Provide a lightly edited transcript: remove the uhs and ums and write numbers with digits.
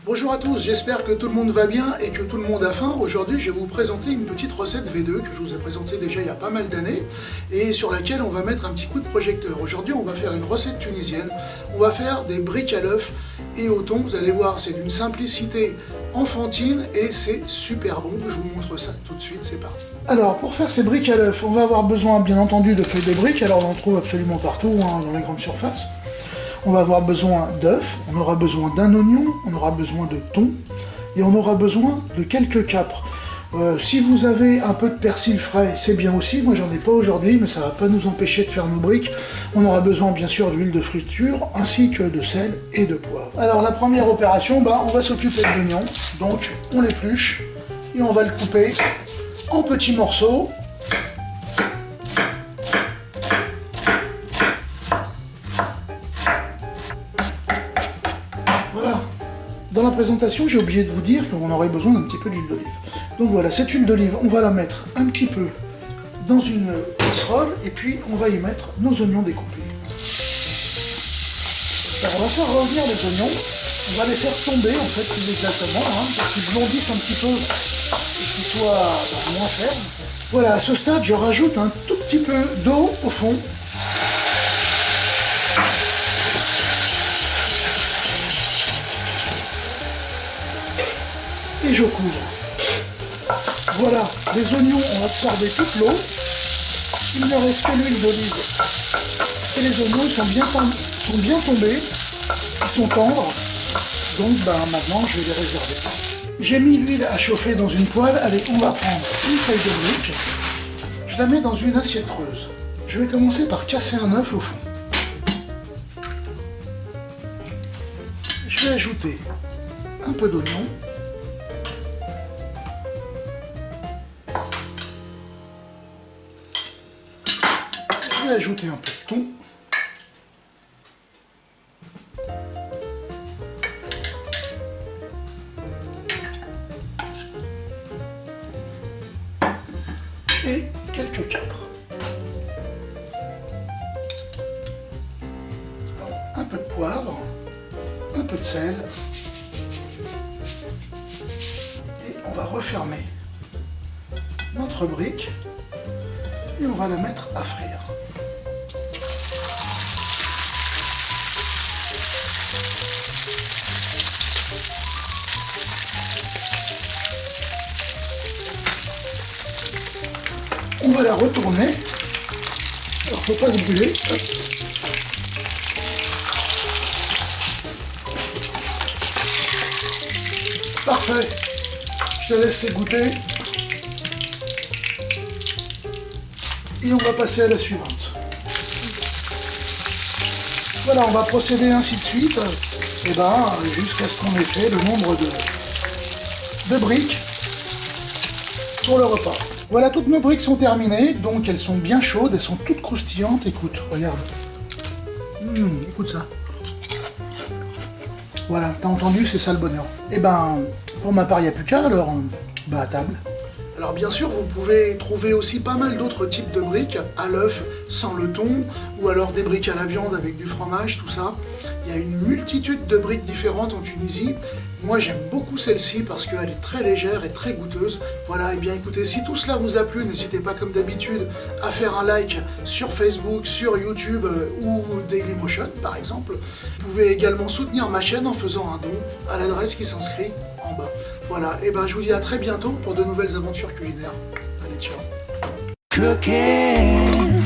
Bonjour à tous, j'espère que tout le monde va bien et que tout le monde a faim. Aujourd'hui, je vais vous présenter une petite recette V2 que je vous ai présentée déjà il y a pas mal d'années et sur laquelle on va mettre un petit coup de projecteur. Aujourd'hui, on va faire une recette tunisienne. On va faire des briques à l'œuf et au thon. Vous allez voir, c'est d'une simplicité enfantine et c'est super bon. Je vous montre ça tout de suite, c'est parti. Alors, pour faire ces briques à l'œuf, on va avoir besoin bien entendu de feuilles de briques. Alors, on en trouve absolument partout dans les grandes surfaces. On va avoir besoin d'œufs, on aura besoin d'un oignon, on aura besoin de thon et on aura besoin de quelques capres. Si vous avez un peu de persil frais, c'est bien aussi. Moi, j'en ai pas aujourd'hui, mais ça va pas nous empêcher de faire nos briques. On aura besoin bien sûr d'huile de friture ainsi que de sel et de poivre. Alors la première opération, on va s'occuper de l'oignon. Donc on l'épluche et on va le couper en petits morceaux. Dans la présentation, j'ai oublié de vous dire qu'on aurait besoin d'un petit peu d'huile d'olive. Donc voilà, cette huile d'olive, on va la mettre un petit peu dans une casserole et puis on va y mettre nos oignons découpés. Alors on va faire revenir les oignons, on va les faire tomber en fait plus exactement, pour qu'ils blondissent un petit peu et qu'ils soient moins fermes. Voilà, à ce stade, je rajoute un tout petit peu d'eau au fond. Et je couvre. Voilà, les oignons ont absorbé toute l'eau. Il ne reste que l'huile d'olive. Et les oignons sont bien tombés. Ils sont tendres. Donc maintenant je vais les réserver. J'ai mis l'huile à chauffer dans une poêle. Allez, on va prendre une feuille de brique. Je la mets dans une assiette creuse. Je vais commencer par casser un œuf au fond. Je vais ajouter un peu d'oignon. Je vais ajouter un peu de thon. Et quelques capres. Un peu de poivre, un peu de sel. Et on va refermer notre brique et on va la mettre à frire. On va la retourner. Alors, faut pas se brûler. Parfait. Je la laisse s'égoutter. Et on va passer à la suivante. Voilà, on va procéder ainsi de suite. Et jusqu'à ce qu'on ait fait le nombre de briques pour le repas. Voilà, toutes nos briques sont terminées, donc elles sont bien chaudes, elles sont toutes croustillantes. Écoute, regarde. Écoute ça. Voilà, t'as entendu, c'est ça le bonheur. Et pour ma part, il n'y a plus qu'à, alors, à table. Alors bien sûr, vous pouvez trouver aussi pas mal d'autres types de briques, à l'œuf, sans le thon, ou alors des briques à la viande avec du fromage, tout ça. Il y a une multitude de briques différentes en Tunisie. Moi j'aime beaucoup celle-ci parce qu'elle est très légère et très goûteuse. Voilà, et bien écoutez, si tout cela vous a plu, n'hésitez pas comme d'habitude à faire un like sur Facebook, sur YouTube ou Dailymotion par exemple. Vous pouvez également soutenir ma chaîne en faisant un don à l'adresse qui s'inscrit en bas. Voilà, et je vous dis à très bientôt pour de nouvelles aventures culinaires. Allez, ciao. Cooking.